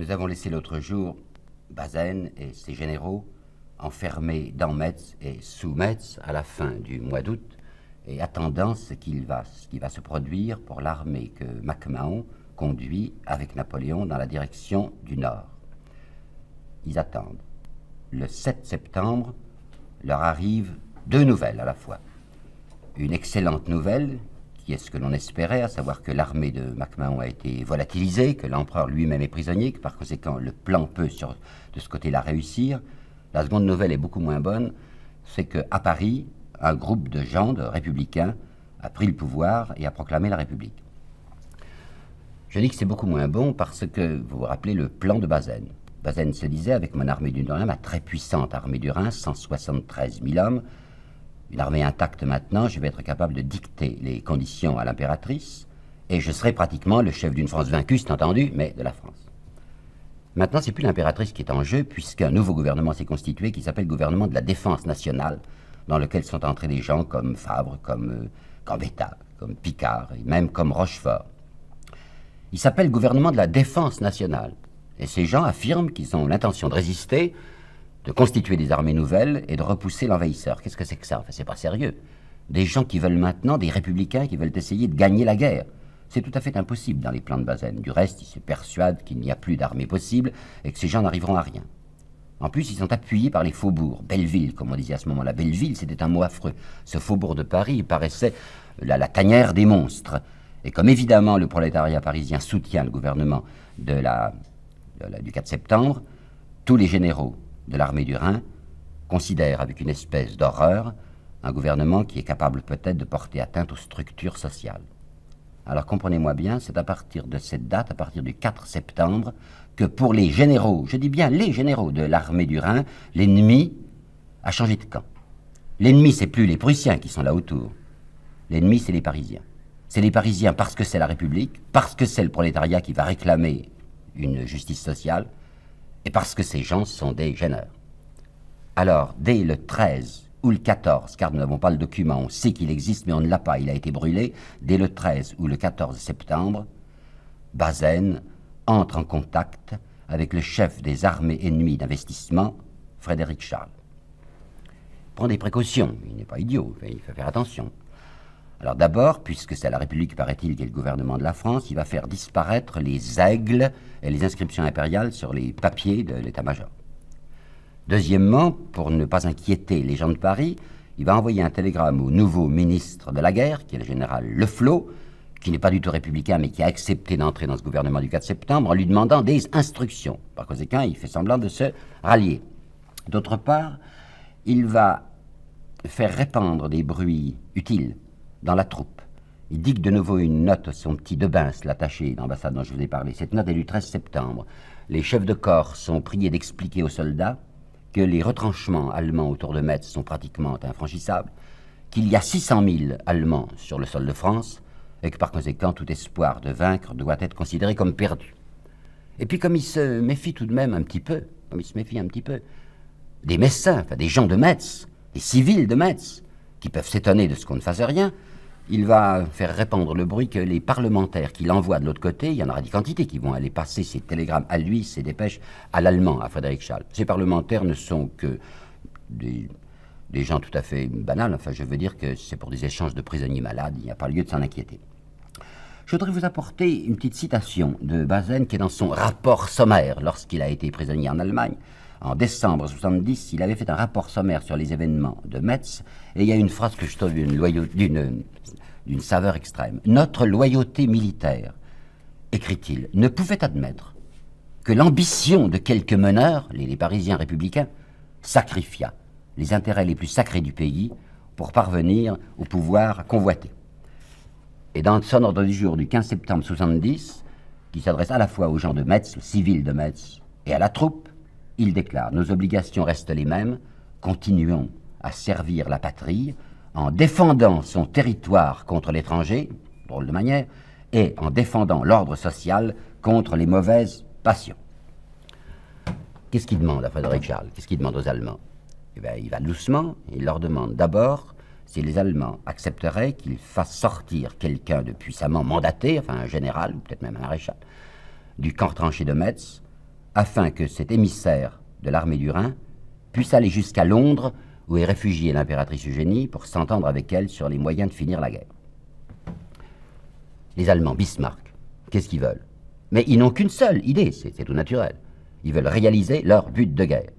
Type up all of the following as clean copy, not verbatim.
Nous avons laissé l'autre jour Bazaine et ses généraux enfermés dans Metz et sous Metz à la fin du mois d'août et attendant ce qui va se produire pour l'armée que MacMahon conduit avec Napoléon dans la direction du nord. Ils attendent. Le 7 septembre, leur arrivent deux nouvelles à la fois. Une excellente nouvelle, qui est ce que l'on espérait, à savoir que l'armée de MacMahon a été volatilisée, que l'empereur lui-même est prisonnier, que par conséquent le plan peut de ce côté-là réussir. La seconde nouvelle est beaucoup moins bonne, c'est qu'à Paris, un groupe de gens, de républicains, a pris le pouvoir et a proclamé la République. Je dis que c'est beaucoup moins bon parce que, vous vous rappelez, le plan de Bazaine. Bazaine se disait, avec mon armée du Rhin, ma très puissante armée du Rhin, 173 000 hommes, une armée intacte maintenant, je vais être capable de dicter les conditions à l'impératrice, et je serai pratiquement le chef d'une France vaincue, c'est entendu, mais de la France. Maintenant, c'est plus l'impératrice qui est en jeu, puisqu'un nouveau gouvernement s'est constitué qui s'appelle le gouvernement de la défense nationale, dans lequel sont entrés des gens comme Fabre, comme Gambetta, comme Picard, et même comme Rochefort. Il s'appelle gouvernement de la défense nationale, et ces gens affirment qu'ils ont l'intention de résister, de constituer des armées nouvelles et de repousser l'envahisseur. Qu'est-ce que c'est que ça? Enfin, c'est pas sérieux. Des gens qui veulent maintenant, des républicains qui veulent essayer de gagner la guerre. C'est tout à fait impossible dans les plans de Bazaine. Du reste, ils se persuadent qu'il n'y a plus d'armée possible et que ces gens n'arriveront à rien. En plus, ils sont appuyés par les faubourgs. Belleville, comme on disait à ce moment-là. Belleville, c'était un mot affreux. Ce faubourg de Paris, il paraissait la tanière des monstres. Et comme évidemment le prolétariat parisien soutient le gouvernement du 4 septembre, tous les généraux de l'armée du Rhin considèrent avec une espèce d'horreur un gouvernement qui est capable peut-être de porter atteinte aux structures sociales. Alors comprenez-moi bien, c'est à partir de cette date, à partir du 4 septembre, que pour les généraux, je dis bien les généraux de l'armée du Rhin, l'ennemi a changé de camp. L'ennemi, c'est plus les Prussiens qui sont là autour. L'ennemi, c'est les Parisiens. C'est les Parisiens parce que c'est la République, parce que c'est le prolétariat qui va réclamer une justice sociale, et parce que ces gens sont des gêneurs. Alors, dès le 13 ou le 14, car nous n'avons pas le document, on sait qu'il existe, mais on ne l'a pas, il a été brûlé, dès le 13 ou le 14 septembre, Bazaine entre en contact avec le chef des armées ennemies d'investissement, Frédéric Charles. Il prend des précautions, il n'est pas idiot, il faut faire attention. Alors d'abord, puisque c'est la République, paraît-il, qui est le gouvernement de la France, il va faire disparaître les aigles et les inscriptions impériales sur les papiers de l'état-major. Deuxièmement, pour ne pas inquiéter les gens de Paris, il va envoyer un télégramme au nouveau ministre de la guerre, qui est le général Leflot, qui n'est pas du tout républicain, mais qui a accepté d'entrer dans ce gouvernement du 4 septembre, en lui demandant des instructions. Par conséquent, il fait semblant de se rallier. D'autre part, il va faire répandre des bruits utiles dans la troupe. Il dicte de nouveau une note à son petit Debens, l'attaché d'ambassade dont je vous ai parlé. Cette note est du 13 septembre. Les chefs de corps sont priés d'expliquer aux soldats que les retranchements allemands autour de Metz sont pratiquement infranchissables, qu'il y a 600 000 Allemands sur le sol de France et que par conséquent tout espoir de vaincre doit être considéré comme perdu. Et puis comme il se méfie tout de même un petit peu, des Messins, enfin des gens de Metz, des civils de Metz, qui peuvent s'étonner de ce qu'on ne fasse rien, il va faire répandre le bruit que les parlementaires qu'il envoie de l'autre côté, il y en aura des quantités qui vont aller passer ces télégrammes à lui, ces dépêches, à l'allemand, à Frédéric Charles. Ces parlementaires ne sont que des gens tout à fait banals, enfin je veux dire que c'est pour des échanges de prisonniers malades, il n'y a pas lieu de s'en inquiéter. Je voudrais vous apporter une petite citation de Bazaine qui est dans son rapport sommaire lorsqu'il a été prisonnier en Allemagne. En décembre 1970, il avait fait un rapport sommaire sur les événements de Metz, et il y a une phrase que je trouve d'une saveur extrême. « Notre loyauté militaire, écrit-il, ne pouvait admettre que l'ambition de quelques meneurs, les Parisiens républicains, sacrifiât les intérêts les plus sacrés du pays pour parvenir au pouvoir convoité. » Et dans son ordre du jour du 15 septembre 1970, qui s'adresse à la fois aux gens de Metz, aux civils de Metz, et à la troupe, il déclare « Nos obligations restent les mêmes, continuons à servir la patrie en défendant son territoire contre l'étranger, drôle de manière, et en défendant l'ordre social contre les mauvaises passions. » Qu'est-ce qu'il demande à Frédéric Charles? Qu'est-ce qu'il demande aux Allemands? Eh bien, il va doucement, il leur demande d'abord si les Allemands accepteraient qu'il fasse sortir quelqu'un de puissamment mandaté, enfin un général, ou peut-être même un maréchal, du camp retranché de Metz, afin que cet émissaire de l'armée du Rhin puisse aller jusqu'à Londres, où est réfugiée l'impératrice Eugénie, pour s'entendre avec elle sur les moyens de finir la guerre. Les Allemands, Bismarck, qu'est-ce qu'ils veulent? Mais ils n'ont qu'une seule idée, c'est tout naturel. Ils veulent réaliser leur but de guerre.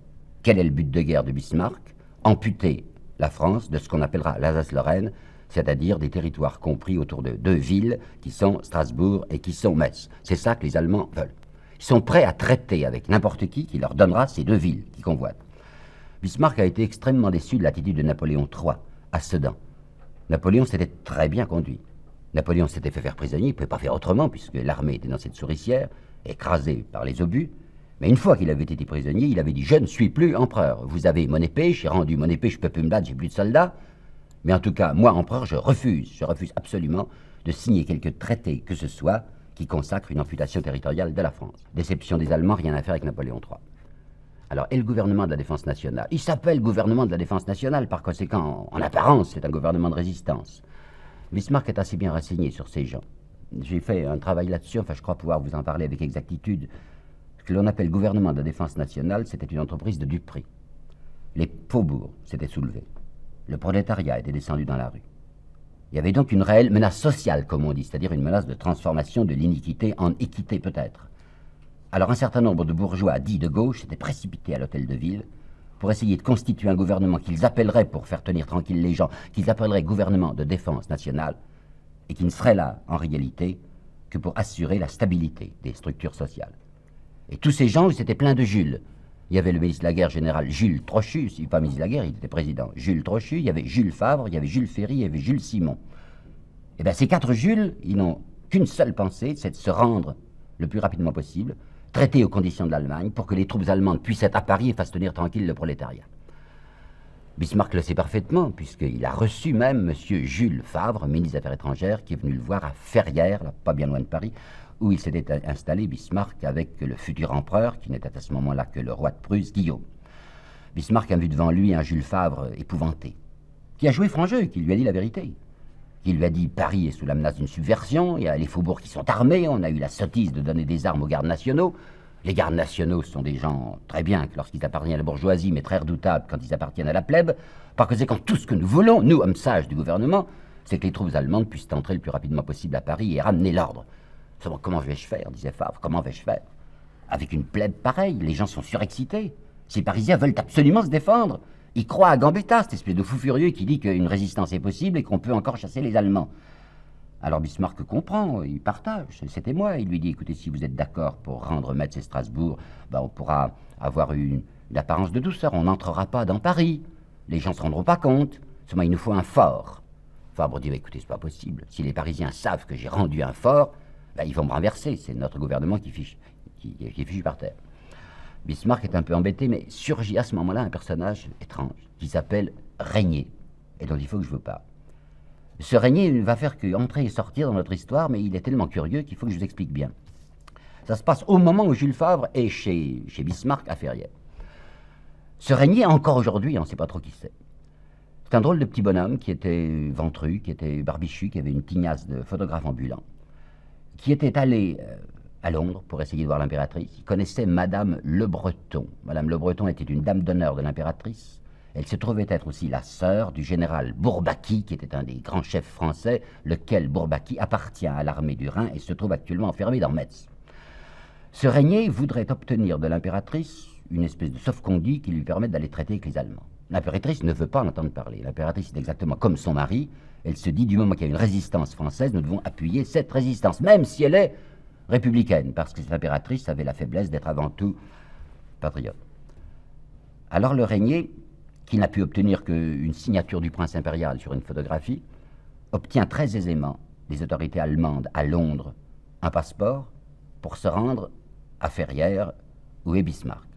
Quel est le but de guerre de Bismarck? Amputer la France de ce qu'on appellera l'Alsace-Lorraine, c'est-à-dire des territoires compris autour de deux villes qui sont Strasbourg et qui sont Metz. C'est ça que les Allemands veulent. Ils sont prêts à traiter avec n'importe qui leur donnera ces deux villes qu'ils convoitent. Bismarck a été extrêmement déçu de l'attitude de Napoléon III à Sedan. Napoléon s'était très bien conduit. Napoléon s'était fait faire prisonnier, il ne pouvait pas faire autrement puisque l'armée était dans cette souricière, écrasée par les obus. Mais une fois qu'il avait été prisonnier, il avait dit « Je ne suis plus empereur. Vous avez mon épée, j'ai rendu mon épée, je ne peux plus me battre, j'ai plus de soldats. Mais en tout cas, moi, empereur, je refuse absolument de signer quelque traité que ce soit qui consacre une amputation territoriale de la France. » Déception des Allemands, rien à faire avec Napoléon III. Alors, et le gouvernement de la défense nationale? Il s'appelle gouvernement de la défense nationale, par conséquent, en apparence, c'est un gouvernement de résistance. Bismarck est assez bien renseigné sur ces gens. J'ai fait un travail là-dessus, enfin je crois pouvoir vous en parler avec exactitude. Ce que l'on appelle gouvernement de la défense nationale, c'était une entreprise de duperie. Les faubourgs s'étaient soulevés. Le prolétariat était descendu dans la rue. Il y avait donc une réelle menace sociale, comme on dit, c'est-à-dire une menace de transformation de l'iniquité en équité peut-être. Alors un certain nombre de bourgeois dits de gauche s'étaient précipités à l'hôtel de ville pour essayer de constituer un gouvernement qu'ils appelleraient, pour faire tenir tranquille les gens, qu'ils appelleraient gouvernement de défense nationale, et qui ne serait là, en réalité, que pour assurer la stabilité des structures sociales. Et tous ces gens, ils étaient pleins de Jules. Il y avait le ministre de la Guerre général Jules Trochu, il n'est pas ministre de la Guerre, il était président. Jules Trochu, il y avait Jules Favre, il y avait Jules Ferry, il y avait Jules Simon. Et bien ces quatre Jules, ils n'ont qu'une seule pensée, c'est de se rendre le plus rapidement possible, traiter aux conditions de l'Allemagne, pour que les troupes allemandes puissent être à Paris et fassent tenir tranquille le prolétariat. Bismarck le sait parfaitement, puisqu'il a reçu même M. Jules Favre, ministre des Affaires étrangères, qui est venu le voir à Ferrières, là, pas bien loin de Paris, où il s'était installé, Bismarck, avec le futur empereur, qui n'était à ce moment-là que le roi de Prusse, Guillaume. Bismarck a vu devant lui un Jules Favre épouvanté, qui a joué franc jeu, qui lui a dit la vérité. Qui lui a dit « Paris est sous la menace d'une subversion, il y a les faubourgs qui sont armés, on a eu la sottise de donner des armes aux gardes nationaux. Les gardes nationaux sont des gens très bien lorsqu'ils appartiennent à la bourgeoisie, mais très redoutables quand ils appartiennent à la plèbe. Par conséquent, tout ce que nous voulons, nous, hommes sages du gouvernement, c'est que les troupes allemandes puissent entrer le plus rapidement possible à Paris et ramener l'ordre. » Comment vais-je faire, disait Favre, comment vais-je faire? Avec une plèbe pareille, les gens sont surexcités. Ces Parisiens veulent absolument se défendre. Ils croient à Gambetta, cette espèce de fou furieux qui dit qu'une résistance est possible et qu'on peut encore chasser les Allemands. Alors Bismarck comprend, il partage, c'est témoin. Il lui dit, écoutez, si vous êtes d'accord pour rendre Metz et Strasbourg, ben, on pourra avoir une apparence de douceur, on n'entrera pas dans Paris. Les gens ne se rendront pas compte. Seulement, il nous faut un fort. Fabre dit, écoutez, c'est pas possible. Si les Parisiens savent que j'ai rendu un fort, ben, ils vont me renverser. C'est notre gouvernement qui est fichu par terre. Bismarck est un peu embêté, mais surgit à ce moment-là un personnage étrange qui s'appelle Régnier, et dont il faut que je vous parle. Ce Régnier va faire qu'entrer et sortir dans notre histoire, mais il est tellement curieux qu'il faut que je vous explique bien. Ça se passe au moment où Jules Favre est chez Bismarck à Ferrières. Ce Régnier, encore aujourd'hui, on ne sait pas trop qui c'est. C'est un drôle de petit bonhomme qui était ventru, qui était barbichu, qui avait une tignasse de photographe ambulant, qui était allé à Londres pour essayer de voir l'impératrice. Il connaissait Madame Le Breton. Madame Le Breton était une dame d'honneur de l'impératrice. Elle se trouvait être aussi la sœur du général Bourbaki, qui était un des grands chefs français, lequel Bourbaki appartient à l'armée du Rhin et se trouve actuellement enfermé dans Metz. Ce Régnier voudrait obtenir de l'impératrice une espèce de sauf-conduit qui lui permette d'aller traiter avec les Allemands. L'impératrice ne veut pas en entendre parler. L'impératrice est exactement comme son mari. Elle se dit, du moment qu'il y a une résistance française, nous devons appuyer cette résistance, même si elle est républicaine, parce que cette impératrice avait la faiblesse d'être avant tout patriote. Alors le Régnier, qui n'a pu obtenir qu'une signature du prince impérial sur une photographie, obtient très aisément des autorités allemandes à Londres un passeport pour se rendre à Ferrières, où est Bismarck.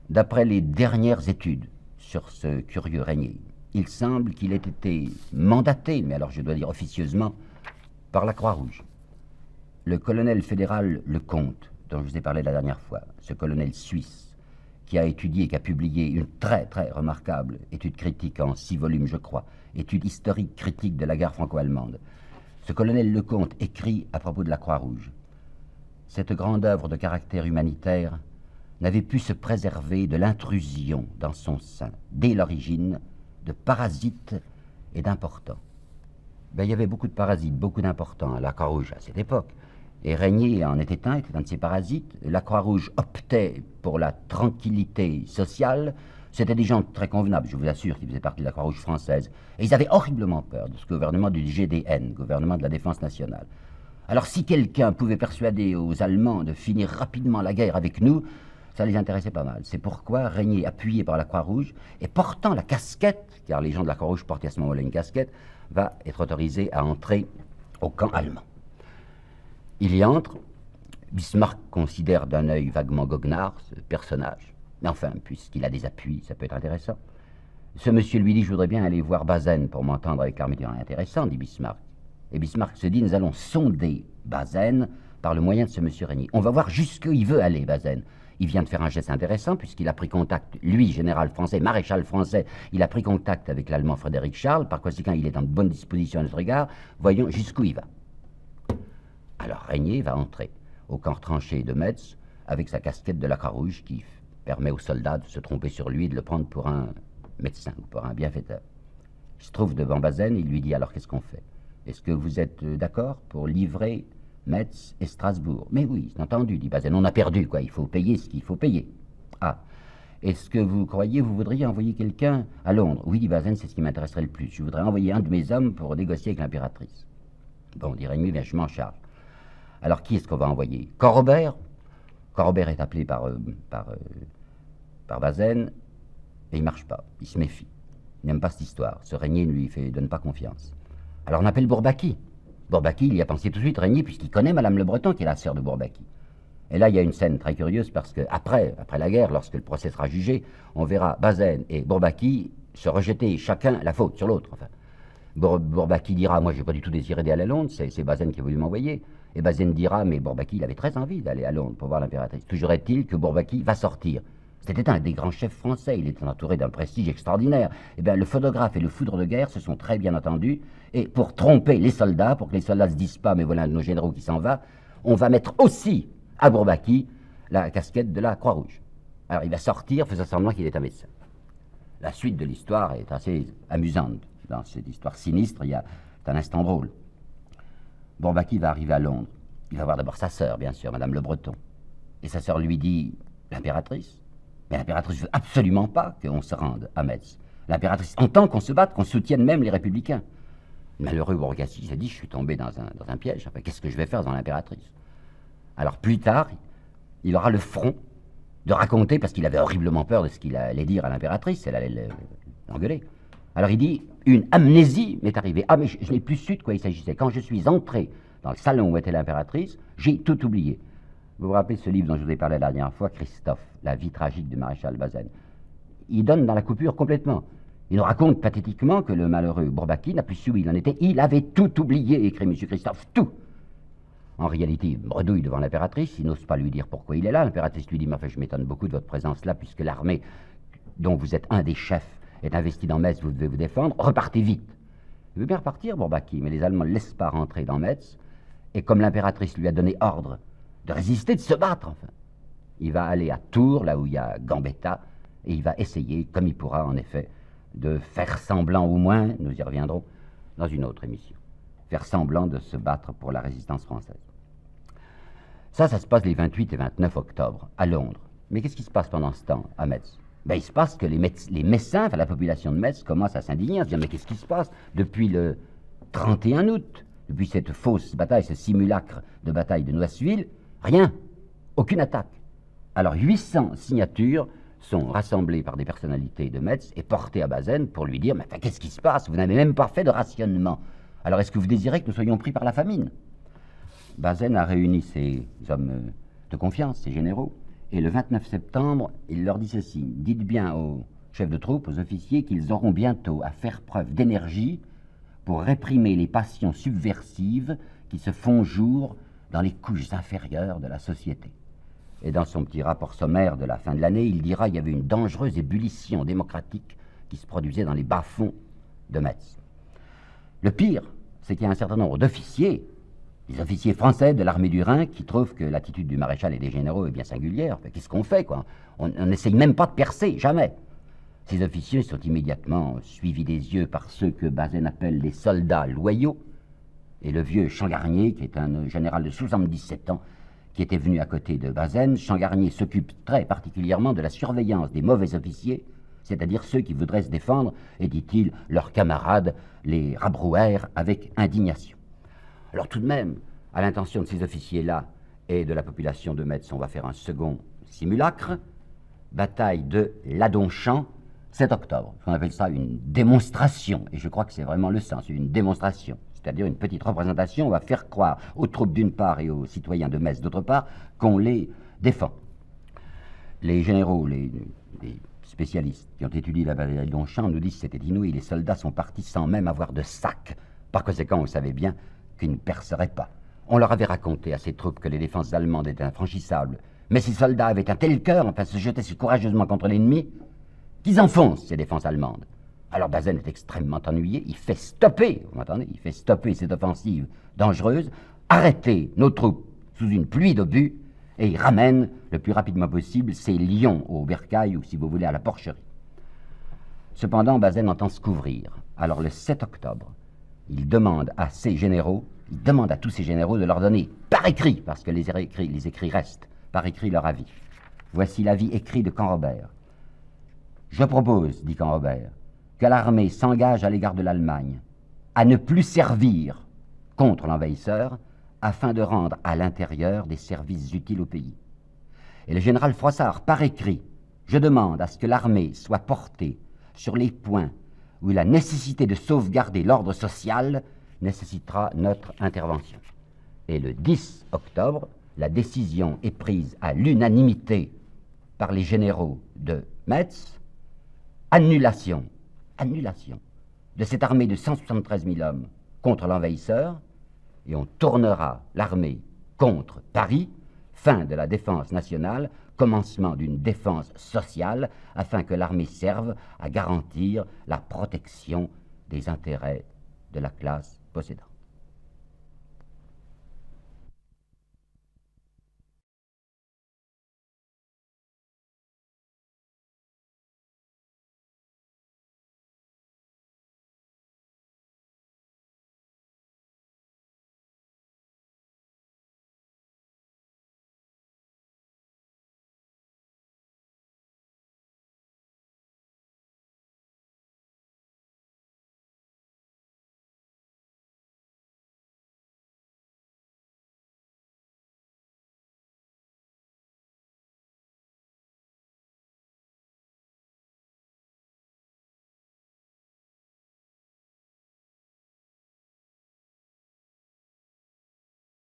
D'après les dernières études sur ce curieux Régnier, il semble qu'il ait été mandaté, mais alors je dois dire officieusement, par la Croix-Rouge. Le colonel fédéral Lecomte, dont je vous ai parlé la dernière fois, ce colonel suisse, qui a étudié et qui a publié une très très remarquable étude critique en 6 volumes, je crois, étude historique critique de la guerre franco-allemande. Ce colonel Lecomte écrit à propos de la Croix-Rouge. Cette grande œuvre de caractère humanitaire n'avait pu se préserver de l'intrusion dans son sein, dès l'origine, de parasites et d'importants. Ben, il y avait beaucoup de parasites, beaucoup d'importants à la Croix-Rouge à cette époque. Et Régnier en était un de ces parasites. La Croix-Rouge optait pour la tranquillité sociale. C'était des gens très convenables, je vous assure, qui faisaient partie de la Croix-Rouge française. Et ils avaient horriblement peur de ce gouvernement du GDN, gouvernement de la Défense nationale. Alors si quelqu'un pouvait persuader aux Allemands de finir rapidement la guerre avec nous, ça les intéressait pas mal. C'est pourquoi Régnier, appuyé par la Croix-Rouge, et portant la casquette, car les gens de la Croix-Rouge portaient à ce moment-là une casquette, va être autorisé à entrer au camp allemand. Il y entre. Bismarck considère d'un œil vaguement goguenard ce personnage. Mais enfin, puisqu'il a des appuis, ça peut être intéressant. Ce monsieur lui dit, je voudrais bien aller voir Bazaine pour m'entendre avec l'armée. Intéressant, dit Bismarck. Et Bismarck se dit, nous allons sonder Bazaine par le moyen de ce monsieur Régnier. On va voir jusqu'où il veut aller, Bazaine. Il vient de faire un geste intéressant puisqu'il a pris contact, lui, général français, maréchal français, il a pris contact avec l'allemand Frédéric Charles, par conséquent il est en bonne disposition à notre égard, voyons jusqu'où il va. Alors Régnier va entrer au camp tranché de Metz avec sa casquette de la Croix-Rouge qui permet aux soldats de se tromper sur lui et de le prendre pour un médecin ou pour un bienfaiteur. Il se trouve devant Bazaine, il lui dit alors qu'est-ce qu'on fait? Est-ce que vous êtes d'accord pour livrer Metz et Strasbourg? Mais oui, c'est entendu, dit Bazaine, on a perdu, quoi, il faut payer ce qu'il faut payer. Ah, est-ce que vous croyez, vous voudriez envoyer quelqu'un à Londres? Oui, dit Bazaine, c'est ce qui m'intéresserait le plus. Je voudrais envoyer un de mes hommes pour négocier avec l'impératrice. Bon, dit Régnier, bien, je m'en charge. Alors, qui est-ce qu'on va envoyer? Corobert? Corobert est appelé par Bazaine, et il ne marche pas, il se méfie. Il n'aime pas cette histoire, ce Régnier ne lui donne pas confiance. Alors on appelle Bourbaki. Bourbaki, il y a pensé tout de suite, Régnier, puisqu'il connaît Madame Le Breton, qui est la sœur de Bourbaki. Et là, il y a une scène très curieuse, parce que après la guerre, lorsque le procès sera jugé, on verra Bazaine et Bourbaki se rejeter chacun la faute sur l'autre. Enfin, Bourbaki dira, moi, j'ai pas du tout désiré d'aller à Londres, c'est Bazaine qui a voulu m'envoyer. Et Bazaine dira, mais Bourbaki, il avait très envie d'aller à Londres pour voir l'impératrice. Toujours est-il que Bourbaki va sortir. C'était un des grands chefs français, il était entouré d'un prestige extraordinaire. Eh bien, le photographe et le foudre de guerre se sont très bien entendus, et pour tromper les soldats, pour que les soldats ne se disent pas, mais voilà un de nos généraux qui s'en va, on va mettre aussi à Bourbaki la casquette de la Croix-Rouge. Alors il va sortir, faisant semblant qu'il est un médecin. La suite de l'histoire est assez amusante. Dans cette histoire sinistre, il y a un instant drôle. Bourbaki va arriver à Londres. Il va voir d'abord sa sœur, bien sûr, Madame Le Breton. Et sa sœur lui dit, l'impératrice? Mais l'impératrice ne veut absolument pas qu'on se rende à Metz. L'impératrice entend qu'on se batte, qu'on soutienne même les républicains. Le malheureux Bourbaki s'est dit, je suis tombé dans un piège. Enfin, qu'est-ce que je vais faire dans l'impératrice? Alors plus tard, il aura le front de raconter, parce qu'il avait horriblement peur de ce qu'il allait dire à l'impératrice, elle allait l'engueuler. Alors il dit, une amnésie m'est arrivée. Ah mais je n'ai plus su de quoi il s'agissait. Quand je suis entré dans le salon où était l'impératrice, j'ai tout oublié. Vous vous rappelez ce livre dont je vous ai parlé la dernière fois, Christophe, La vie tragique du maréchal Bazaine. Il donne dans la coupure complètement. Il nous raconte pathétiquement que le malheureux Bourbaki n'a plus su où il en était. Il avait tout oublié, écrit M. Christophe, tout. En réalité, il bredouille devant l'impératrice, il n'ose pas lui dire pourquoi il est là. L'impératrice lui dit, mais enfin, je m'étonne beaucoup de votre présence là, puisque l'armée dont vous êtes un des chefs est investie dans Metz, vous devez vous défendre, repartez vite. Il veut bien repartir, Bourbaki, mais les Allemands ne laissent pas rentrer dans Metz, et comme l'impératrice lui a donné ordre de résister, de se battre, enfin, il va aller à Tours, là où il y a Gambetta, et il va essayer, comme il pourra en effet, de faire semblant au moins, nous y reviendrons dans une autre émission, faire semblant de se battre pour la résistance française. Ça se passe les 28 et 29 octobre, à Londres. Mais qu'est-ce qui se passe pendant ce temps, à Metz? Ben, il se passe que les Messins, enfin la population de Metz, commence à s'indigner, à se dire, mais qu'est-ce qui se passe depuis le 31 août, depuis cette fausse bataille, ce simulacre de bataille de Noiseville? Rien, aucune attaque. Alors 800 signatures sont rassemblées par des personnalités de Metz et portées à Bazaine pour lui dire, mais enfin, qu'est-ce qui se passe? Vous n'avez même pas fait de rationnement. Alors est-ce que vous désirez que nous soyons pris par la famine? Bazaine a réuni ses hommes de confiance, ses généraux, et le 29 septembre, il leur dit ceci, dites bien aux chefs de troupes, aux officiers, qu'ils auront bientôt à faire preuve d'énergie pour réprimer les passions subversives qui se font jour dans les couches inférieures de la société. Et dans son petit rapport sommaire de la fin de l'année, il dira qu'il y avait une dangereuse ébullition démocratique qui se produisait dans les bas-fonds de Metz. Le pire, c'est qu'il y a un certain nombre d'officiers Les officiers français de l'armée du Rhin qui trouvent que l'attitude du maréchal et des généraux est bien singulière. Qu'est-ce qu'on fait, quoi? On n'essaye même pas de percer, jamais. Ces officiers sont immédiatement suivis des yeux par ceux que Bazaine appelle les soldats loyaux, et le vieux Changarnier, qui est un général de 77 ans, qui était venu à côté de Bazaine. Changarnier s'occupe très particulièrement de la surveillance des mauvais officiers, c'est-à-dire ceux qui voudraient se défendre, et, dit-il, leurs camarades les rabrouèrent avec indignation. Alors tout de même, à l'intention de ces officiers-là et de la population de Metz, on va faire un second simulacre, bataille de Ladonchamp, 7 octobre. On appelle ça une démonstration, et je crois que c'est vraiment le sens, une démonstration, c'est-à-dire une petite représentation. On va faire croire aux troupes d'une part et aux citoyens de Metz d'autre part qu'on les défend. Les généraux, les spécialistes qui ont étudié la bataille de Ladonchamp nous disent que c'était inouï, les soldats sont partis sans même avoir de sac. Par conséquent, on savait bien qu'ils ne perceraient pas. On leur avait raconté à ces troupes que les défenses allemandes étaient infranchissables, mais ces soldats avaient un tel cœur, enfin se jetaient si courageusement contre l'ennemi, qu'ils enfoncent ces défenses allemandes. Alors Bazaine est extrêmement ennuyé, il fait stopper, vous m'entendez, il fait stopper cette offensive dangereuse, arrêter nos troupes sous une pluie d'obus, et il ramène le plus rapidement possible ces lions au bercail, ou si vous voulez à la porcherie. Cependant, Bazaine entend se couvrir. Alors le 7 octobre, il demande à ses généraux, il demande à tous ses généraux de leur donner par écrit, parce que les écrits restent, par écrit leur avis. Voici l'avis écrit de Canrobert. Je propose, dit Canrobert, que l'armée s'engage à l'égard de l'Allemagne à ne plus servir contre l'envahisseur afin de rendre à l'intérieur des services utiles au pays. Et le général Froissart, par écrit, je demande à ce que l'armée soit portée sur les points où la nécessité de sauvegarder l'ordre social nécessitera notre intervention. Et le 10 octobre, la décision est prise à l'unanimité par les généraux de Metz, annulation de cette armée de 173 000 hommes contre l'envahisseur, et on tournera l'armée contre Paris, fin de la défense nationale, commencement d'une défense sociale, afin que l'armée serve à garantir la protection des intérêts de la classe possédante.